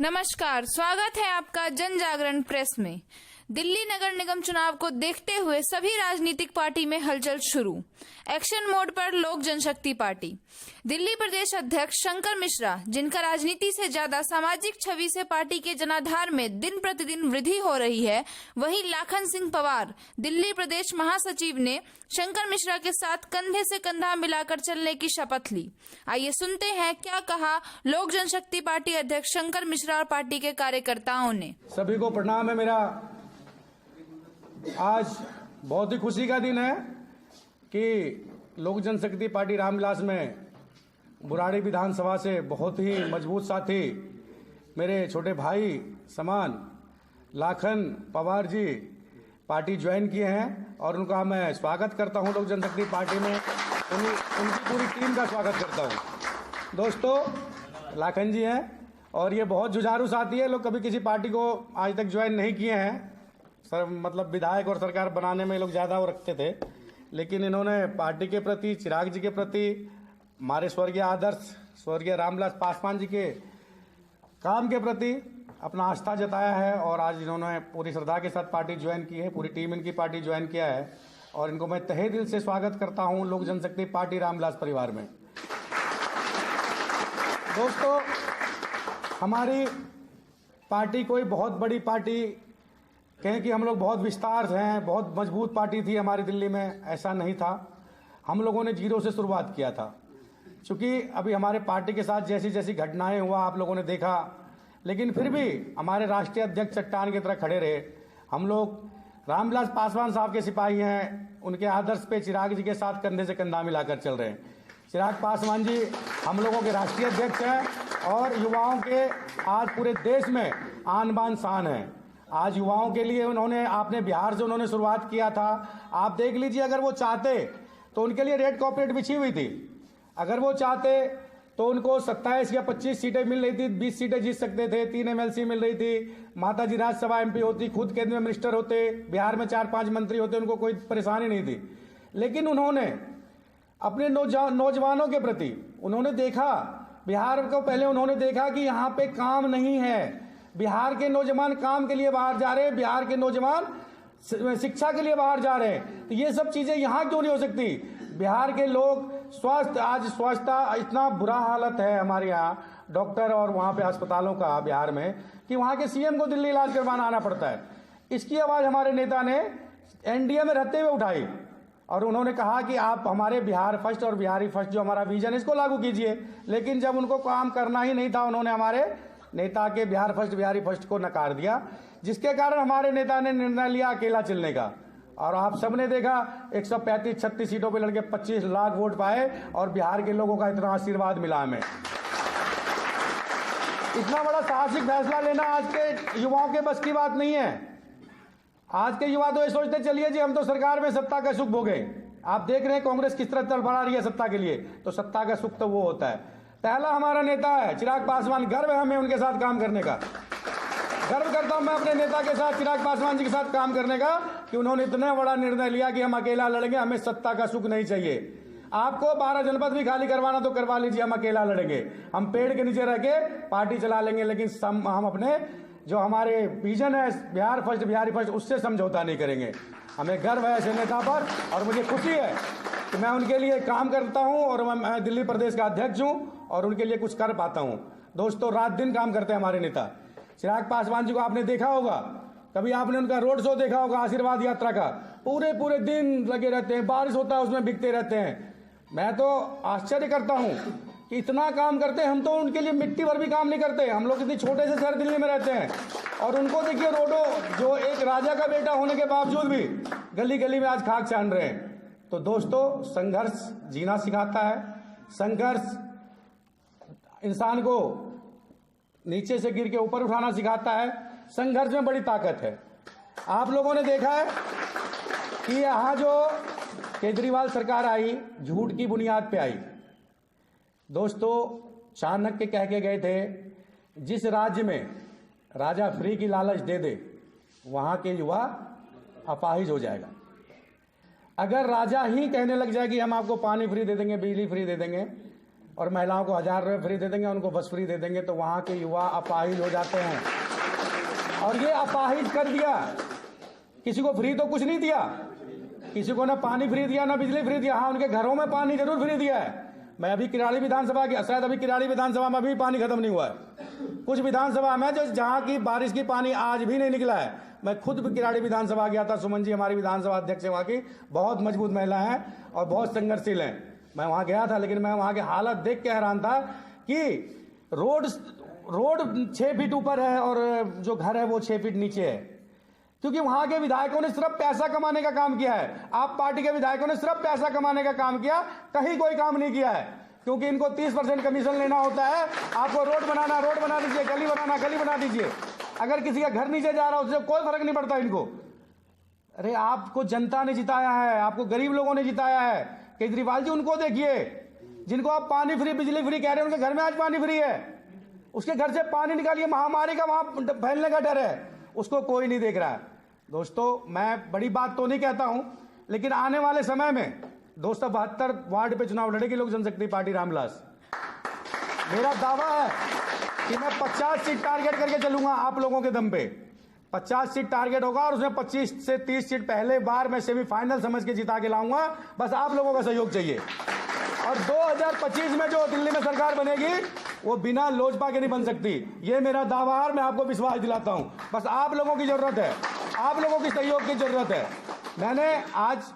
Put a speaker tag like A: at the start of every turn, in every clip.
A: नमस्कार, स्वागत है आपका जन जागरण प्रेस में। दिल्ली नगर निगम चुनाव को देखते हुए सभी राजनीतिक पार्टी में हलचल शुरू। एक्शन मोड पर लोक जनशक्ति पार्टी। दिल्ली प्रदेश अध्यक्ष शंकर मिश्रा, जिनका राजनीति से ज्यादा सामाजिक छवि से पार्टी के जनाधार में दिन प्रतिदिन वृद्धि हो रही है, वहीं लाखन सिंह पवार, दिल्ली प्रदेश महासचिव, ने शंकर मिश्रा के साथ कंधे से कंधा मिलाकर चलने की शपथ ली। आइए सुनते हैं क्या कहा लोक जनशक्ति पार्टी अध्यक्ष शंकर मिश्रा और पार्टी के कार्यकर्ताओं ने।
B: सभी को प्रणाम है मेरा। आज बहुत ही खुशी का दिन है कि लोक जनशक्ति पार्टी रामविलास में बुराड़ी विधानसभा से बहुत ही मजबूत साथी मेरे छोटे भाई समान लाखन पवार जी पार्टी ज्वाइन किए हैं और उनका मैं स्वागत करता हूं। लोक जनशक्ति पार्टी में उनकी पूरी टीम का स्वागत करता हूं। दोस्तों, लाखन जी हैं और ये बहुत जुझारू साथी है। लोग कभी किसी पार्टी को आज तक ज्वाइन नहीं किए हैं, मतलब विधायक और सरकार बनाने में लोग ज़्यादा वो रखते थे, लेकिन इन्होंने पार्टी के प्रति, चिराग जी के प्रति, हमारे स्वर्गीय आदर्श स्वर्गीय रामविलास पासवान जी के काम के प्रति अपना आस्था जताया है और आज इन्होंने पूरी श्रद्धा के साथ पार्टी ज्वाइन की है। पूरी टीम इनकी पार्टी ज्वाइन किया है और इनको मैं तहे दिल से स्वागत करता हूं लोक जनशक्ति पार्टी रामविलास परिवार में। दोस्तों, हमारी पार्टी कोई बहुत बड़ी पार्टी कहें कि हम लोग बहुत विस्तार से हैं, बहुत मजबूत पार्टी थी हमारी दिल्ली में, ऐसा नहीं था। हम लोगों ने जीरो से शुरुआत किया था। चूँकि अभी हमारे पार्टी के साथ जैसी जैसी घटनाएं हुआ आप लोगों ने देखा, लेकिन फिर भी हमारे राष्ट्रीय अध्यक्ष चट्टान की तरह खड़े रहे। हम लोग रामविलास पासवान साहब के सिपाही हैं, उनके आदर्श पे चिराग जी के साथ कंधे से कंधा मिलाकर चल रहे हैं। चिराग पासवान जी हम लोगों के राष्ट्रीय अध्यक्ष हैं और युवाओं के आज पूरे देश में आन बान शान है। आज युवाओं के लिए उन्होंने, आपने बिहार से उन्होंने शुरुआत किया था। आप देख लीजिए, अगर वो चाहते तो उनके लिए रेड कार्पेट बिछी हुई थी। अगर वो चाहते तो उनको 27 या 25 सीटें मिल रही थी, 20 सीटें जीत सकते थे, 3 MLC मिल रही थी, माता जी राज्यसभा MP होती, खुद केंद्र में मिनिस्टर होते, बिहार में 4-5 मंत्री होते, उनको कोई परेशानी नहीं थी। लेकिन उन्होंने अपने नौजवानों के प्रति उन्होंने देखा, बिहार को पहले उन्होंने देखा कि यहाँ पे काम नहीं है। बिहार के नौजवान काम के लिए बाहर जा रहे हैं, बिहार के नौजवान शिक्षा के लिए बाहर जा रहे हैं, तो ये सब चीजें यहाँ क्यों नहीं हो सकती। बिहार के लोग स्वास्थ्य, आज स्वास्थ्य इतना बुरा हालत है हमारे यहाँ डॉक्टर और वहाँ पे अस्पतालों का बिहार में कि वहाँ के CM को दिल्ली इलाज करवाना आना पड़ता है। इसकी आवाज हमारे नेता ने NDA में रहते हुए उठाई और उन्होंने कहा कि आप हमारे बिहार फर्स्ट और बिहारी फर्स्ट जो हमारा विजन, इसको लागू कीजिए। लेकिन जब उनको काम करना ही नहीं था, उन्होंने हमारे नेता के बिहार फर्स्ट बिहारी फर्स्ट को नकार दिया, जिसके कारण हमारे नेता ने निर्णय लिया अकेला चलने का। और आप सबने देखा 135-36 सीटों पे लड़के 25 लाख वोट पाए और बिहार के लोगों का इतना आशीर्वाद मिला हमें। इतना बड़ा साहसिक फैसला लेना आज के युवाओं के बस की बात नहीं है। आज के युवा तो ये सोचते चलिए जी हम तो सरकार में सत्ता का सुख भोगे। आप देख रहे हैं कांग्रेस किस तरह तड़फड़ा रही है सत्ता के लिए, तो सत्ता का सुख तो वो होता है। पहला हमारा नेता है चिराग पासवान, गर्व है हमें उनके साथ काम करने का। गर्व करता हूं मैं अपने नेता के साथ, चिराग पासवान जी के साथ काम करने का, कि उन्होंने इतना बड़ा निर्णय लिया कि हम अकेला लड़ेंगे, हमें सत्ता का सुख नहीं चाहिए। आपको 12 जनपद भी खाली करवाना तो करवा लीजिए, हम अकेला लड़ेंगे, हम पेड़ के नीचे रह के पार्टी चला लेंगे, लेकिन हम अपने जो हमारे विजन है बिहार फर्स्ट बिहारी फर्स्ट, उससे समझौता नहीं करेंगे। हमें गर्व है ऐसे नेता पर और मुझे खुशी है कि मैं उनके लिए काम करता हूं और मैं दिल्ली प्रदेश का अध्यक्ष हूं और उनके लिए कुछ कर पाता हूं। दोस्तों, रात दिन काम करते हैं हमारे नेता। चिराग पासवान जी को आपने देखा होगा, कभी आपने उनका रोड शो देखा होगा आशीर्वाद यात्रा का, पूरे दिन लगे रहते हैं, बारिश होता है उसमें बिकते रहते हैं। मैं तो आश्चर्य करता हूं कि इतना काम करते हैं, हम तो उनके लिए मिट्टी भर भी काम नहीं करते। हम लोग इतनी छोटे से शहर दिल्ली में रहते हैं और उनको देखिए रोडो, जो एक राजा का बेटा होने के बावजूद भी गली गली में आज खाक छान रहे हैं। तो दोस्तों, संघर्ष जीना सिखाता है, संघर्ष इंसान को नीचे से गिर के ऊपर उठाना सिखाता है, संघर्ष में बड़ी ताकत है। आप लोगों ने देखा है कि यहाँ जो केजरीवाल सरकार आई, झूठ की बुनियाद पे आई। दोस्तों, चाणक्य कह के गए थे, जिस राज्य में राजा फ्री की लालच दे दे वहां के युवा अपाहिज हो जाएगा। अगर राजा ही कहने लग जाए कि हम आपको पानी फ्री दे देंगे, बिजली फ्री दे देंगे और महिलाओं को 1000 रुपये फ्री दे देंगे, उनको बस फ्री दे देंगे, तो वहाँ के युवा अपाहिज हो जाते हैं। और ये अपाहिज कर दिया, किसी को फ्री तो कुछ नहीं दिया, किसी को ना पानी फ्री दिया ना बिजली फ्री दिया। हाँ, उनके घरों में पानी जरूर फ्री दिया है। मैं अभी किराड़ी विधानसभा की, शायद अभी किराड़ी विधानसभा में अभी पानी खत्म नहीं हुआ है। कुछ विधानसभा में जो जहाँ की बारिश की पानी आज भी नहीं निकला है। मैं खुद किराड़ी विधानसभा गया था। सुमन जी हमारी विधानसभा अध्यक्ष है, वहाँ की बहुत मजबूत महिला है और बहुत संघर्षशील है। मैं वहाँ गया था, लेकिन मैं वहाँ की हालत देख के हैरान था कि रोड 6 फीट ऊपर है और जो घर है वो 6 फीट नीचे है, क्योंकि वहां के विधायकों ने सिर्फ पैसा कमाने का काम किया है। आप पार्टी के विधायकों ने सिर्फ पैसा कमाने का काम किया, कहीं कोई काम नहीं किया है, क्योंकि इनको 30% कमीशन लेना होता है। आपको रोड बनाना, रोड बना दीजिए, गली बनाना, गली बना दीजिए। अगर किसी का घर नीचे जा रहा है उससे कोई फर्क नहीं पड़ता इनको। अरे आपको जनता ने जिताया है, आपको गरीब लोगों ने जिताया है। केजरीवाल जी उनको देखिए, जिनको आप पानी फ्री बिजली फ्री कह रहे हैं, उनके घर में आज पानी फ्री है। उसके घर से पानी निकालिए, महामारी का वहां फैलने का डर है, उसको कोई नहीं देख रहा है। दोस्तों, मैं बड़ी बात तो नहीं कहता हूं, लेकिन आने वाले समय में 272 वार्ड पे चुनाव लड़ेगी लोक जनशक्ति पार्टी रामविलास। मेरा दावा है कि मैं 50 सीट टारगेट करके चलूंगा आप लोगों के दम पे। 50 सीट टारगेट होगा और उसमें 25 से 30 सीट पहले बार मैं सेमीफाइनल समझ के जिता के लाऊंगा। बस आप लोगों का सहयोग चाहिए। और 2025 में जो दिल्ली में सरकार बनेगी वो बिना लोजपा के नहीं बन सकती, ये मेरा दावा है। मैं आपको विश्वास दिलाता हूं। बस आप लोगों की जरूरत है, आप लोगों की सहयोग की जरूरत है। मैंने आज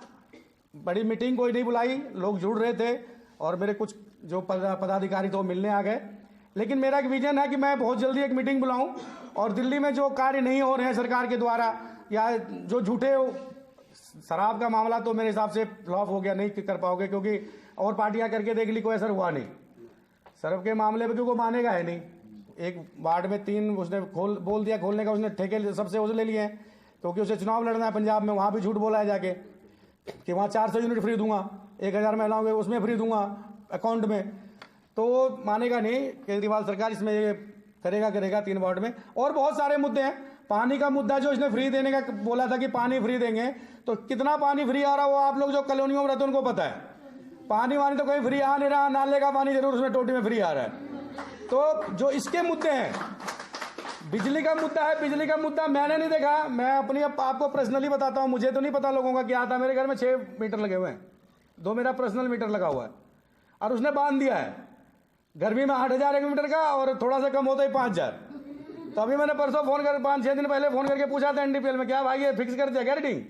B: बड़ी मीटिंग कोई नहीं बुलाई, लोग जुड़ रहे थे और मेरे कुछ जो पदाधिकारी तो मिलने आ गए, लेकिन मेरा एक विजन है कि मैं बहुत जल्दी एक मीटिंग बुलाऊं और दिल्ली में जो कार्य नहीं हो रहे हैं सरकार के द्वारा, या जो झूठे शराब का मामला तो मेरे हिसाब से फ्लॉप हो गया, नहीं कर पाओगे, क्योंकि और पार्टियां करके देख ली, कोई असर हुआ नहीं। शराब के मामले में क्योंकि मानेगा है नहीं। एक वार्ड में 3 उसने बोल दिया खोलने का, उसने ठेके सबसे उसे ले लिए हैं, क्योंकि उसे चुनाव लड़ना है पंजाब में। वहां भी झूठ बोला है जाके कि वहां 400 यूनिट फ्री दूंगा, 1000 महिलाओं के उसमें फ्री दूंगा अकाउंट में, तो मानेगा नहीं। केजरीवाल सरकार इसमें ये करेगा 3 वार्ड में। और बहुत सारे मुद्दे हैं। पानी का मुद्दा जो इसने फ्री देने का बोला था कि पानी फ्री देंगे, तो कितना पानी फ्री आ रहा वो आप लोग जो कॉलोनियों में रहते हैं उनको पता है। पानी वानी तो कोई फ्री आ नहीं रहा, नाले का पानी जरूर उसमें टोटी में फ्री आ रहा है। तो जो इसके मुद्दे हैं, बिजली का मुद्दा है, बिजली का मुद्दा मैंने नहीं देखा। मैं अपनी आपको पर्सनली बताता हूं, मुझे तो नहीं पता लोगों का क्या आता। मेरे घर में 6 मीटर लगे हुए हैं, 2 मेरा पर्सनल मीटर लगा हुआ है और उसने बांध दिया है। गर्मी में 8000 एक मीटर का और थोड़ा सा कम होता ही 5000। तो अभी मैंने परसों फोन कर 5-6 दिन पहले फोन करके पूछा था एनडीपीएल में, क्या भाई ये फिक्स कर दिया क्या रेटिंग,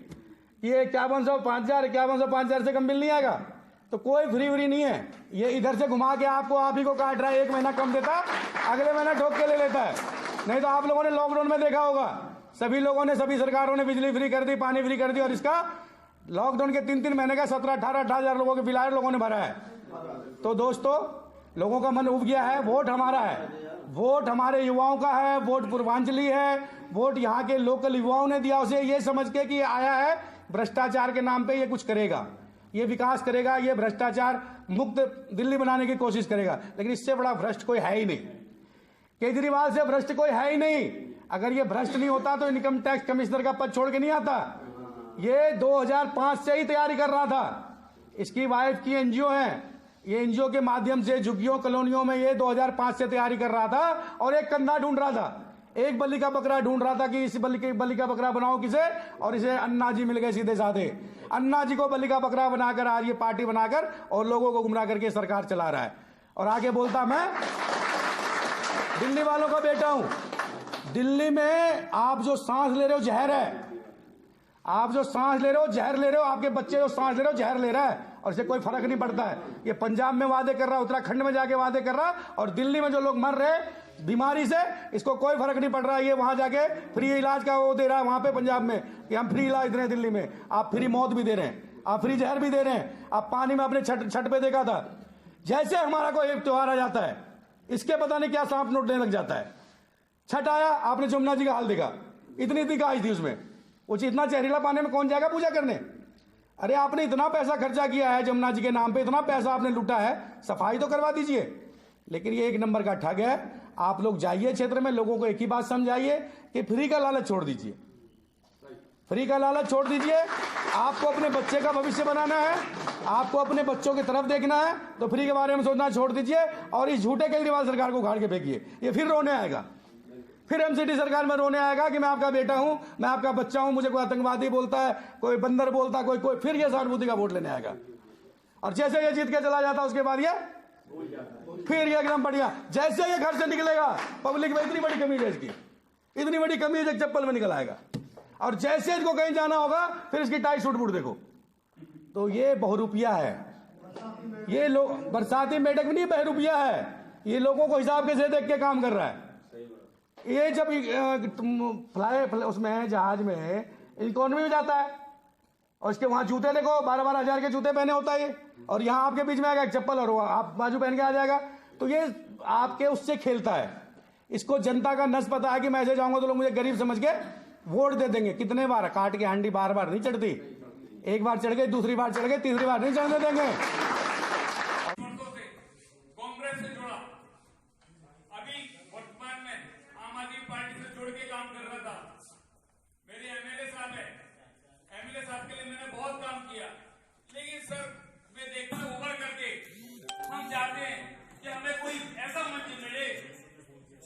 B: ये 5100 से कम बिल नहीं आएगा? तो कोई फ्री व्री नहीं है, ये इधर से घुमा के आपको आप ही को काट रहा है। 1 महीना कम देता, अगले महीना ठोक के ले लेता है। नहीं तो आप लोगों ने लॉकडाउन में देखा होगा, सभी लोगों ने, सभी सरकारों ने बिजली फ्री कर दी, पानी फ्री कर दी, और इसका लॉकडाउन के 3-3 महीने का 17-18 हजार लोगों के बिल आए, लोगों ने भरा है। तो दोस्तों, लोगों का मन उब गया है। वोट हमारा है, वोट हमारे युवाओं का है, वोट पूर्वांचली है, वोट यहाँ के लोकल युवाओं ने दिया उसे, ये समझ के कि आया है भ्रष्टाचार के नाम पे ये कुछ करेगा, ये विकास करेगा, ये भ्रष्टाचार मुक्त दिल्ली बनाने की कोशिश करेगा। लेकिन इससे बड़ा भ्रष्ट कोई है ही नहीं, केजरीवाल से भ्रष्ट कोई है ही नहीं। अगर ये भ्रष्ट नहीं होता तो इनकम टैक्स कमिश्नर का पद छोड़ के नहीं आता। ये 2005 से ही तैयारी कर रहा था। इसकी वाइफ की एनजीओ है, ये एनजीओ के माध्यम से झुग्गियों कॉलोनियों में ये 2005 से तैयारी कर रहा था और एक कंधा ढूंढ रहा था, एक बलि का बकरा ढूंढ रहा था कि इस बलि का बकरा बनाओ किसे, और इसे अन्ना जी मिल गए सीधे साधे। अन्ना जी को बलि का बकरा बनाकर आज ये पार्टी बनाकर और लोगों को गुमराह करके सरकार चला रहा है। और आगे बोलता, मैं दिल्ली वालों का बेटा हूं। दिल्ली में आप जो सांस ले रहे हो जहर है, आप जो सांस ले रहे हो जहर ले रहे हो, आपके बच्चे जो सांस ले रहे हो जहर ले रहा है, और इससे कोई फर्क नहीं पड़ता है। ये पंजाब में वादे कर रहा, उत्तराखंड में जाके वादे कर रहा, और दिल्ली में जो लोग मर रहे बीमारी से, इसको कोई फर्क नहीं पड़ रहा। ये वहां जाके फ्री इलाज का वो दे रहा है वहां पे पंजाब में कि हम फ्री इलाज दे रहे हैं। दिल्ली में आप फ्री मौत भी दे रहे हैं, आप फ्री जहर भी दे रहे हैं। आप पानी में अपने छठ पे देखा था, जैसे हमारा कोई एक त्योहार आ जाता है, इसके पता नहीं क्या सांप नोटने लग जाता है। छठ आया, आपने जमुना जी का हाल देखा, इतनी गाय थी उसमें, वो इतना जहरीला पानी में कौन जाएगा पूजा करने? अरे आपने इतना पैसा खर्चा किया है जमुना जी के नाम पे, इतना पैसा आपने लूटा है, सफाई तो करवा दीजिए। लेकिन ये 1 नंबर का ठग है। आप लोग जाइए क्षेत्र में, लोगों को एक ही बात समझाइए कि फ्री का लालच छोड़ दीजिए। फ्री का लालच छोड़ दीजिए। आपको अपने बच्चे का भविष्य बनाना है, आपको अपने बच्चों की तरफ देखना है, तो फ्री के बारे में सोचना छोड़ दीजिए और इस झूठे केजरीवाल सरकार को उखाड़ के फेंकिए। ये फिर रोने आएगा, फिर एमसीडी सरकार में रोने आएगा कि मैं आपका बेटा हूं, मैं आपका बच्चा हूं, मुझे कोई आतंकवादी बोलता है, कोई बंदर बोलता है, कोई फिर ये सहानुभूति का वोट लेने आएगा। और जैसे ये जीत के चला जाता उसके बाद ये फिर ये एकदम बढ़िया, जैसे ये घर से निकलेगा पब्लिक में इतनी बड़ी कमीज है इसकी, इतनी बड़ी कमीज एक चप्पल में निकल आएगा। और जैसे इसको कहीं जाना होगा फिर इसकी टाई सूट बूट देखो। तो ये बहुरूपिया है, ये लोग बरसाती मेढक भी नहीं, बहरूपिया है। ये लोगों को हिसाब के से देख के काम कर रहा है। ये जब उसमें जहाज में इकोनॉमी में जाता है और इसके वहां जूते देखो 12-12 हजार के जूते पहने होता है, और यहाँ आपके बीच में आएगा एक चप्पल और आप बाजू पहन के आ जाएगा। तो ये आपके उससे खेलता है। इसको जनता का नस पता है कि मैं ऐसे जाऊंगा तो लोग मुझे गरीब समझ के वोट दे देंगे। कितने बार काट के हांडी बार बार नहीं चढ़ती, एक बार चढ़ गई, दूसरी बार चढ़ गई, तीसरी बार नहीं चढ़ने देंगे।
C: कांग्रेस से जुड़ा, अभी वर्तमान में आम आदमी पार्टी से जुड़ के काम कर रहा था। मेरे एमएलए साहब है, एमएलए साहब के लिए मैंने बहुत काम किया, लेकिन सर मैं देखता हूं उभर करके हम चाहते हैं कि हमें कोई ऐसा मंच मिले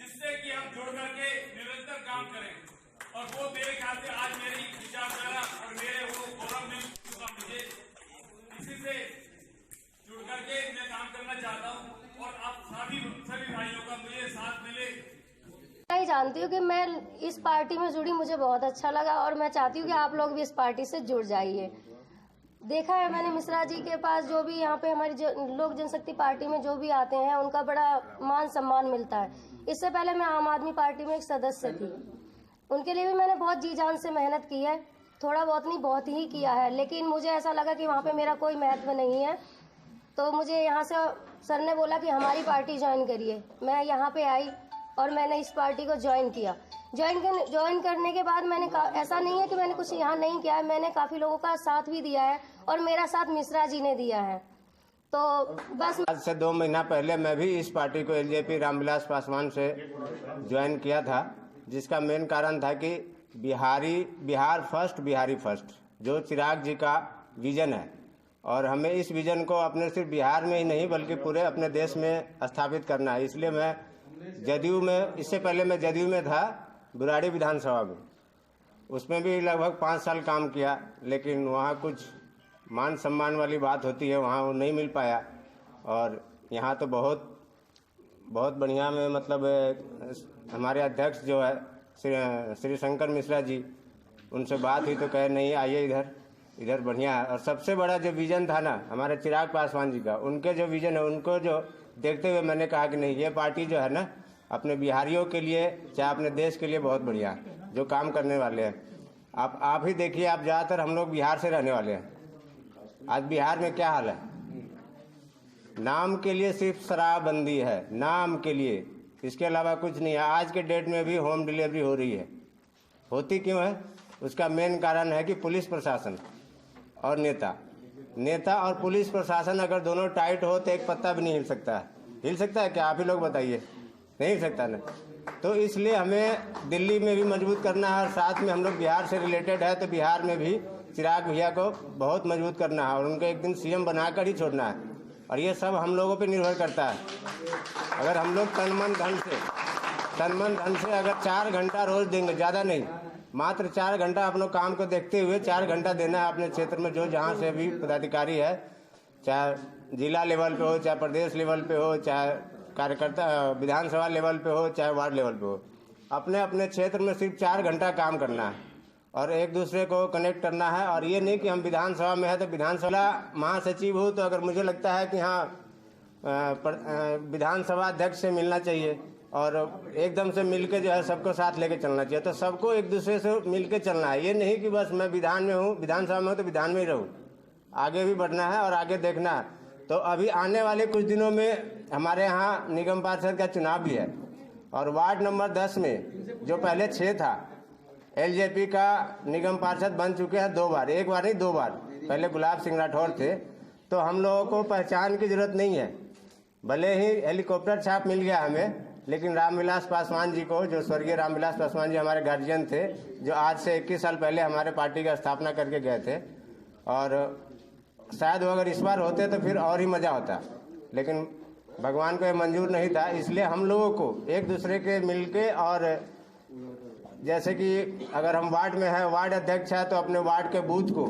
C: जिससे कि हम जुड़ करके निरंतर काम करें। और वो मेरे ख्याल से आज मेरी विचारधारा और मेरे वो गौरव मिल चुका मुझे, इसी से जुड़ करके मैं काम करना चाहता हूँ और आप सभी भाइयों का मुझे साथ मिले।
D: मैं जानती हूँ कि मैं इस पार्टी में जुड़ी, मुझे बहुत अच्छा लगा और मैं चाहती हूँ कि आप लोग भी इस पार्टी से जुड़ जाइए। देखा है मैंने मिश्रा जी के पास, जो भी यहाँ पे हमारी लोक जनशक्ति पार्टी में जो भी आते हैं उनका बड़ा मान सम्मान मिलता है। इससे पहले मैं आम आदमी पार्टी में एक सदस्य थी, उनके लिए भी मैंने बहुत जी जान से मेहनत की है, थोड़ा बहुत नहीं बहुत ही किया है, लेकिन मुझे ऐसा लगा कि वहाँ पे मेरा कोई महत्व नहीं है। तो मुझे यहाँ से सर ने बोला कि हमारी पार्टी ज्वाइन करिए। मैं यहाँ पे आई और मैंने इस पार्टी को ज्वाइन किया। ज्वाइन करने के बाद मैंने ऐसा नहीं है कि मैंने कुछ यहाँ नहीं किया है, मैंने काफ़ी लोगों का साथ भी दिया है और मेरा साथ मिश्रा जी ने दिया है। तो बस
E: आज से 2 महीना पहले मैं भी इस पार्टी को एलजेपी रामविलास पासवान से ज्वाइन किया था, जिसका मेन कारण था कि बिहार फर्स्ट, बिहारी फर्स्ट जो चिराग जी का विजन है, और हमें इस विजन को अपने सिर्फ बिहार में ही नहीं बल्कि पूरे अपने देश में स्थापित करना है। इसलिए मैं जदयू में, इससे पहले मैं जदयू में था बुराड़ी विधानसभा में, उसमें भी लगभग 5 साल काम किया, लेकिन वहाँ कुछ मान सम्मान वाली बात होती है, वहाँ वो नहीं मिल पाया। और यहाँ तो बहुत बढ़िया में मतलब हमारे अध्यक्ष जो है श्री शंकर मिश्रा जी, उनसे बात हुई तो कहे नहीं आइए इधर बढ़िया है। और सबसे बड़ा जो विजन था ना हमारे चिराग पासवान जी का, उनके जो विजन है उनको जो देखते हुए मैंने कहा कि नहीं, ये पार्टी जो है ना अपने बिहारियों के लिए चाहे अपने देश के लिए बहुत बढ़िया जो काम करने वाले हैं। आप ही देखिए, आप ज़्यादातर हम लोग बिहार से रहने वाले हैं। आज बिहार में क्या हाल है, नाम के लिए सिर्फ शराबबंदी है, नाम के लिए, इसके अलावा कुछ नहीं है। आज के डेट में भी होम डिलीवरी हो रही है, होती क्यों है? उसका मेन कारण है कि पुलिस प्रशासन और नेता और पुलिस प्रशासन अगर दोनों टाइट हो तो एक पत्ता भी नहीं हिल सकता है। हिल सकता है क्या? आप ही लोग बताइए, नहीं हिल सकता ना। तो इसलिए हमें दिल्ली में भी मजबूत करना है, और साथ में हम लोग बिहार से रिलेटेड है तो बिहार में भी चिराग भैया को बहुत मजबूत करना है और उनको एक दिन सीएम बनाकर ही छोड़ना है। और ये सब हम लोगों पे निर्भर करता है। अगर हम लोग तन मन धन से अगर 4 घंटा रोज देंगे, ज़्यादा नहीं, मात्र 4 घंटा अपने काम को देखते हुए 4 घंटा देना है अपने क्षेत्र में, जो जहाँ से भी पदाधिकारी है, चाहे जिला लेवल पे हो, चाहे प्रदेश लेवल पे हो, चाहे कार्यकर्ता विधानसभा लेवल पे हो, चाहे वार्ड लेवल पे हो, अपने अपने क्षेत्र में सिर्फ 4 घंटा काम करना है और एक दूसरे को कनेक्ट करना है। और ये नहीं कि हम विधानसभा में है तो विधानसभा महासचिव हो तो अगर मुझे लगता है कि हाँ विधानसभा अध्यक्ष से मिलना चाहिए और एकदम से मिलके जो है सबको साथ लेके चलना चाहिए, तो सबको एक दूसरे से मिलके चलना है। ये नहीं कि बस मैं विधान में हूँ, विधानसभा में हूँ तो विधान में ही रहूँ, आगे भी बढ़ना है और आगे देखना है। तो अभी आने वाले कुछ दिनों में हमारे यहाँ निगम पार्षद का चुनाव भी है और वार्ड नंबर 10 में जो पहले 6 था, एलजेपी का निगम पार्षद बन चुके हैं 2 बार, 1 बार नहीं 2 बार। पहले गुलाब सिंह राठौर थे। तो हम लोगों को पहचान की जरूरत नहीं है, भले ही हेलीकॉप्टर छाप मिल गया हमें, लेकिन रामविलास पासवान जी को, जो स्वर्गीय रामविलास पासवान जी हमारे गार्जियन थे, जो आज से 21 साल पहले हमारे पार्टी का स्थापना करके गए थे, और शायद वो अगर इस बार होते तो फिर और ही मज़ा होता, लेकिन भगवान को ये मंजूर नहीं था। इसलिए हम लोगों को एक दूसरे के मिलके, और जैसे कि अगर हम वार्ड में हैं, वार्ड अध्यक्ष है, तो अपने वार्ड के बूथ को,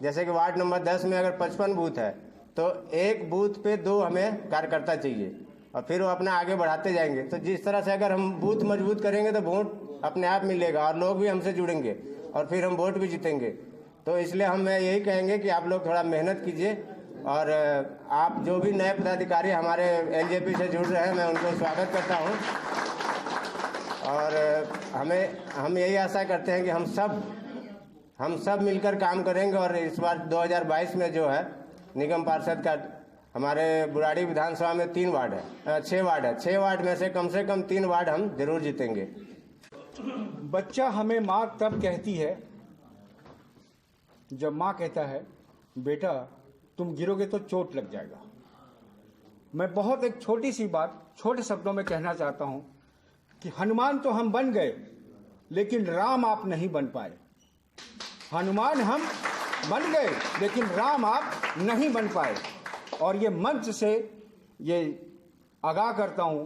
E: जैसे कि वार्ड नंबर 10 में अगर 55 बूथ है तो एक बूथ पे 2 हमें कार्यकर्ता चाहिए, और फिर वो अपना आगे बढ़ाते जाएंगे। तो जिस तरह से अगर हम बूथ मजबूत करेंगे तो वोट अपने आप मिलेगा और लोग भी हमसे जुड़ेंगे और फिर हम वोट भी जीतेंगे। तो इसलिए हम यही कहेंगे कि आप लोग थोड़ा मेहनत कीजिए, और आप जो भी नए पदाधिकारी हमारे एलजेपी से जुड़ रहे हैं, मैं उनको स्वागत करता हूं, और हम यही आशा करते हैं कि हम सब मिलकर काम करेंगे। और इस बार 2022 में जो है निगम पार्षद का हमारे बुराड़ी विधानसभा में 6 वार्ड है, 6 वार्ड में से कम 3 वार्ड हम जरूर जीतेंगे।
B: बच्चा हमें माँ तब कहती है जब माँ कहता है बेटा तुम गिरोगे तो चोट लग जाएगा। मैं बहुत एक छोटी सी बात छोटे शब्दों में कहना चाहता हूं कि हनुमान तो हम बन गए, लेकिन राम आप नहीं बन पाए। हनुमान हम बन गए, लेकिन राम आप नहीं बन पाए। और ये मंच से ये आगाह करता हूं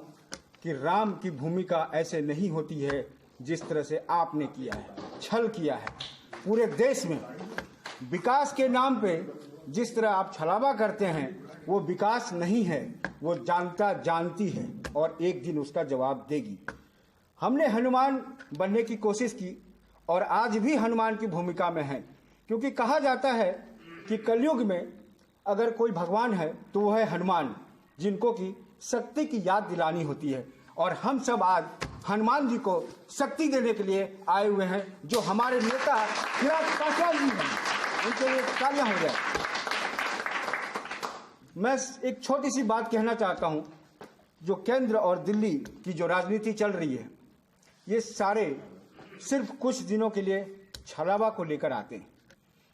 B: कि राम की भूमिका ऐसे नहीं होती है जिस तरह से आपने किया है, छल किया है। पूरे देश में विकास के नाम पे जिस तरह आप छलावा करते हैं, वो विकास नहीं है, वो जनता जानती है और एक दिन उसका जवाब देगी। हमने हनुमान बनने की कोशिश की और आज भी हनुमान की भूमिका में है, क्योंकि कहा जाता है कि कलयुग में अगर कोई भगवान है तो वो है हनुमान, जिनको की शक्ति की याद दिलानी होती है। और हम सब आज हनुमान जी को शक्ति देने के लिए आए हुए हैं, जो हमारे नेता चिराग पासवान जी हैं, उनके लिए तालियां हो जाए। मैं एक छोटी सी बात कहना चाहता हूं, जो केंद्र और दिल्ली की जो राजनीति चल रही है, ये सारे सिर्फ कुछ दिनों के लिए छलावा को लेकर आते हैं।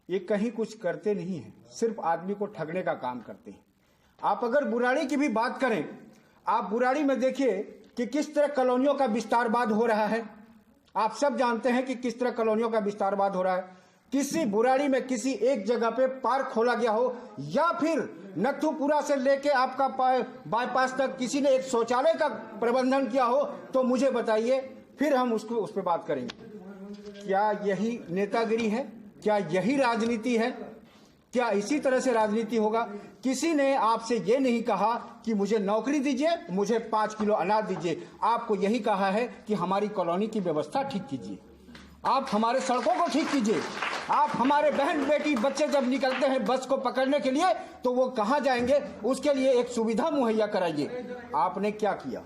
B: ये कहीं कुछ करते नहीं हैं, सिर्फ आदमी को ठगने का काम करते हैं। आप अगर बुराड़ी की भी बात करें, आप बुराड़ी में देखिए कि किस तरह कॉलोनियों का विस्तारवाद हो रहा है। आप सब जानते हैं कि किस तरह कॉलोनियों का विस्तारवाद हो रहा है। किसी बुराड़ी में किसी एक जगह पे पार्क खोला गया हो, या फिर नथुपुरा से लेके आपका बाईपास तक किसी ने एक शौचालय का प्रबंधन किया हो, तो मुझे बताइए, फिर हम उस पर बात करेंगे। क्या यही नेतागिरी है? क्या यही राजनीति है? क्या इसी तरह से राजनीति होगा? किसी ने आपसे ये नहीं कहा कि मुझे नौकरी दीजिए, मुझे 5 किलो अनाज दीजिए। आपको यही कहा है कि हमारी कॉलोनी की व्यवस्था ठीक कीजिए, आप हमारे सड़कों को ठीक कीजिए। आप हमारे बहन बेटी बच्चे जब निकलते हैं बस को पकड़ने के लिए, तो वो कहां जाएंगे, उसके लिए एक सुविधा मुहैया कराइए। आपने क्या किया?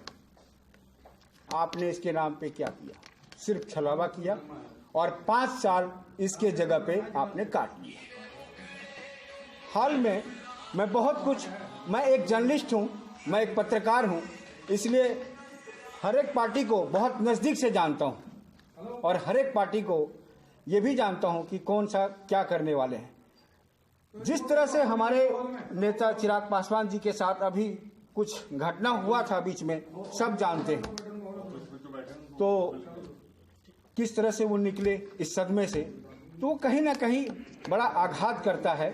B: आपने इसके नाम पे क्या किया? सिर्फ छलावा किया, और 5 साल इसके जगह पे आपने काट लिया। हाल में मैं एक जर्नलिस्ट हूं, मैं एक पत्रकार हूं, इसलिए हर एक पार्टी को बहुत नजदीक से जानता हूं, और हर एक पार्टी को ये भी जानता हूं कि कौन सा क्या करने वाले हैं। जिस तरह से हमारे नेता चिराग पासवान जी के साथ अभी कुछ घटना हुआ था बीच में, सब जानते हैं। तो किस तरह से वो निकले इस सदमे से, तो कहीं ना कहीं बड़ा आघात करता है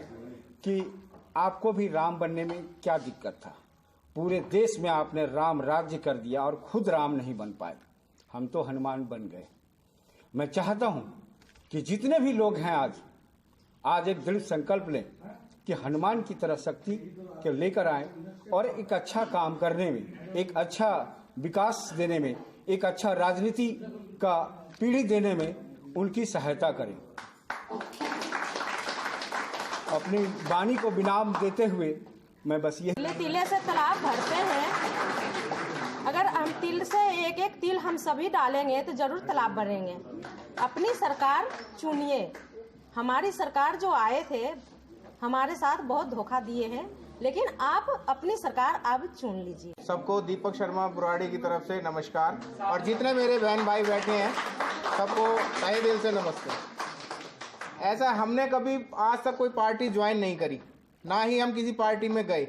B: कि आपको भी राम बनने में क्या दिक्कत था। पूरे देश में आपने राम राज्य कर दिया और खुद राम नहीं बन पाए। हम तो हनुमान बन गए। मैं चाहता हूं कि जितने भी लोग हैं आज एक दृढ़ संकल्प लें कि हनुमान की तरह शक्ति के लेकर आए, और एक अच्छा काम करने में, एक अच्छा विकास देने में, एक अच्छा राजनीति का पीढ़ी देने में उनकी सहायता करें। अपनी वाणी को विराम देते हुए मैं बस ये
F: तिले से तालाब भरते हैं। अगर हम तिल से एक एक तिल हम सभी डालेंगे तो जरूर तालाब भरेंगे। अपनी सरकार चुनिए। हमारी सरकार जो आए थे हमारे साथ बहुत धोखा दिए हैं, लेकिन आप अपनी सरकार अब चुन लीजिए।
G: सबको दीपक शर्मा बुराड़ी की तरफ से नमस्कार, और जितने मेरे बहन भाई बैठे हैं सबको तहे दिल से नमस्ते। ऐसा हमने कभी आज तक कोई पार्टी ज्वाइन नहीं करी, ना ही हम किसी पार्टी में गए।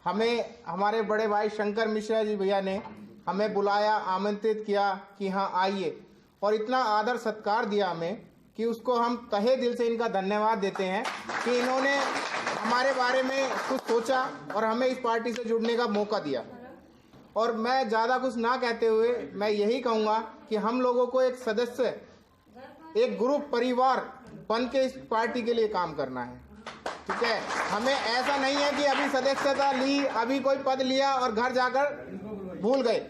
G: हमें हमारे बड़े भाई शंकर मिश्रा जी भैया ने हमें बुलाया, आमंत्रित किया कि हाँ आइए, और इतना आदर सत्कार दिया हमें कि उसको हम तहे दिल से इनका धन्यवाद देते हैं कि इन्होंने हमारे बारे में कुछ सोचा और हमें इस पार्टी से जुड़ने का मौका दिया। और मैं ज़्यादा कुछ ना कहते हुए मैं यही कहूँगा कि हम लोगों को एक सदस्य, एक ग्रुप, परिवार बन के इस पार्टी के लिए काम करना है। ठीक है, हमें ऐसा नहीं है कि अभी सदस्यता ली, अभी कोई पद लिया और घर जाकर भूल गए।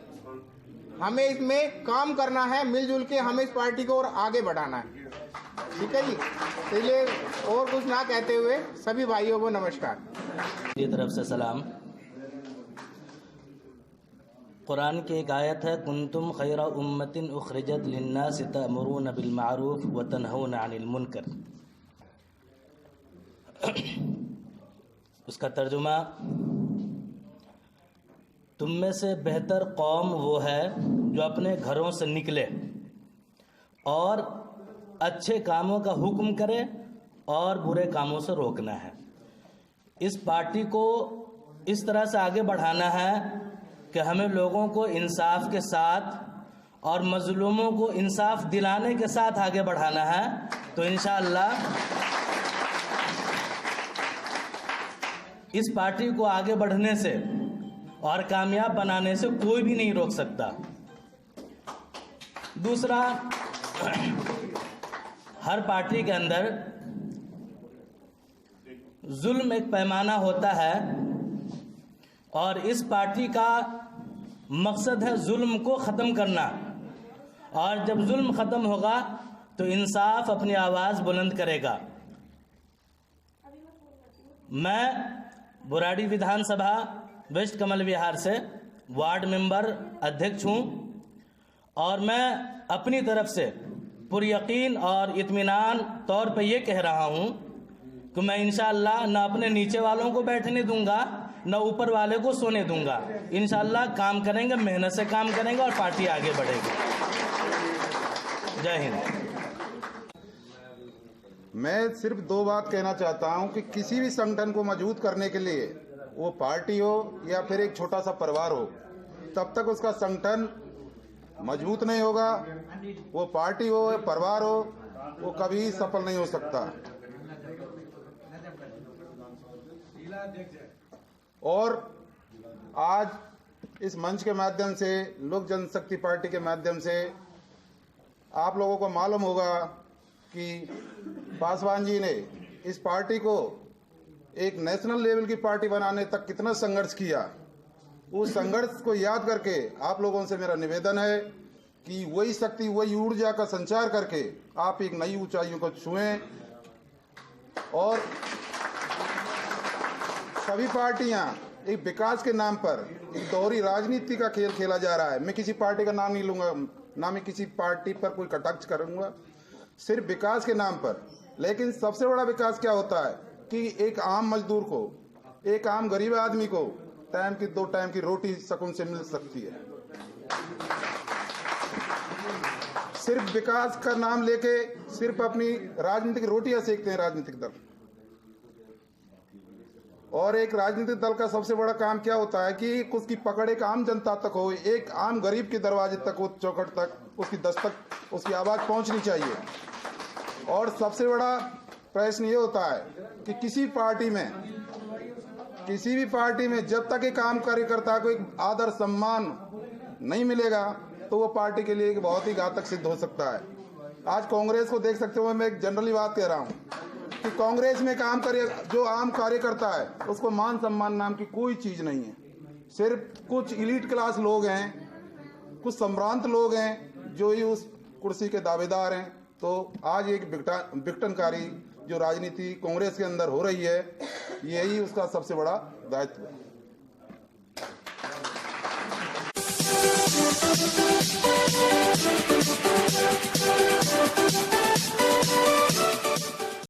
G: हमें इसमें काम करना है, मिलजुल के हमें इस पार्टी को और आगे बढ़ाना है। ठीक है जी, इसलिए और कुछ ना कहते हुए सभी भाइयों को नमस्कार।
H: मेरी तरफ से सलाम। कुरान की एक आयत है, कुंतुम खैरा उम्मतिन उखरिजत लिन्नास तअमुरून बिल मारूफ व तनहौना अनिल मुनकर। उसका तर्जुमा, तुम में से बेहतर कौम वो है जो अपने घरों से निकले और अच्छे कामों का हुक्म करे और बुरे कामों से रोकना है। इस पार्टी को इस तरह से आगे बढ़ाना है कि हमें लोगों को इंसाफ के साथ और मजलूमों को इंसाफ दिलाने के साथ आगे बढ़ाना है। तो इंशाअल्लाह इस पार्टी को आगे बढ़ने से और कामयाब बनाने से कोई भी नहीं रोक सकता। दूसरा, हर पार्टी के अंदर जुल्म एक पैमाना होता है और इस पार्टी का मकसद है जुल्म को ख़त्म करना। और जब जुल्म ख़त्म होगा तो इंसाफ अपनी आवाज़ बुलंद करेगा। मैं बुराड़ी विधानसभा वेस्ट कमल विहार से वार्ड मेंबर अध्यक्ष हूँ और मैं अपनी तरफ से पुरयकीन और इत्मीनान तौर पे ये कह रहा हूँ कि मैं इंशाअल्लाह न अपने नीचे वालों को बैठने दूंगा न ऊपर वाले को सोने दूंगा। इंशाअल्लाह काम करेंगे, मेहनत से काम करेंगे और पार्टी आगे बढ़ेगी। जय हिंद।
I: मैं सिर्फ दो बात कहना चाहता हूं कि किसी भी संगठन को मजबूत करने के लिए, वो पार्टी हो या फिर एक छोटा सा परिवार हो, तब तक उसका संगठन मजबूत नहीं होगा। वो पार्टी हो या परिवार हो, वो कभी सफल नहीं हो सकता। और आज इस मंच के माध्यम से, लोक जनशक्ति पार्टी के माध्यम से आप लोगों को मालूम होगा कि पासवान जी ने इस पार्टी को एक नेशनल लेवल की पार्टी बनाने तक कितना संघर्ष किया। उस संघर्ष को याद करके आप लोगों से मेरा निवेदन है कि वही शक्ति, वही ऊर्जा का संचार करके आप एक नई ऊंचाइयों को छुएं। और सभी पार्टियां एक विकास के नाम पर एक दोहरी राजनीति का खेल खेला जा रहा है। मैं किसी पार्टी का नाम नहीं लूंगा, ना मैं किसी पार्टी पर कोई कटाक्ष करूंगा, सिर्फ विकास के नाम पर। लेकिन सबसे बड़ा विकास क्या होता है कि एक आम मजदूर को, एक आम गरीब आदमी को टाइम की 2 टाइम की रोटी सुकून से मिल सकती है। सिर्फ विकास का नाम लेके सिर्फ अपनी राजनीतिक रोटियां सेकते हैं राजनीतिक दल। और एक राजनीतिक दल का सबसे बड़ा काम क्या होता है कि उसकी पकड़ एक आम जनता तक हो, एक आम गरीब के दरवाजे तक, वो चौखट तक उसकी दस्तक, उसकी आवाज़ पहुंचनी चाहिए। और सबसे बड़ा प्रश्न ये होता है कि किसी भी पार्टी में जब तक एक आम कार्यकर्ता को एक आदर सम्मान नहीं मिलेगा तो वो पार्टी के लिए एक बहुत ही घातक सिद्ध हो सकता है। आज कांग्रेस को देख सकते हो, मैं एक जनरली बात कह रहा हूँ कि कांग्रेस में काम करे जो आम कार्यकर्ता है उसको मान सम्मान नाम की कोई चीज नहीं है। सिर्फ कुछ इलीट क्लास लोग हैं, कुछ संभ्रांत लोग हैं जो ही उस कुर्सी के दावेदार हैं। तो आज एक विघटनकारी जो राजनीति कांग्रेस के अंदर हो रही है, यही उसका सबसे बड़ा दायित्व है।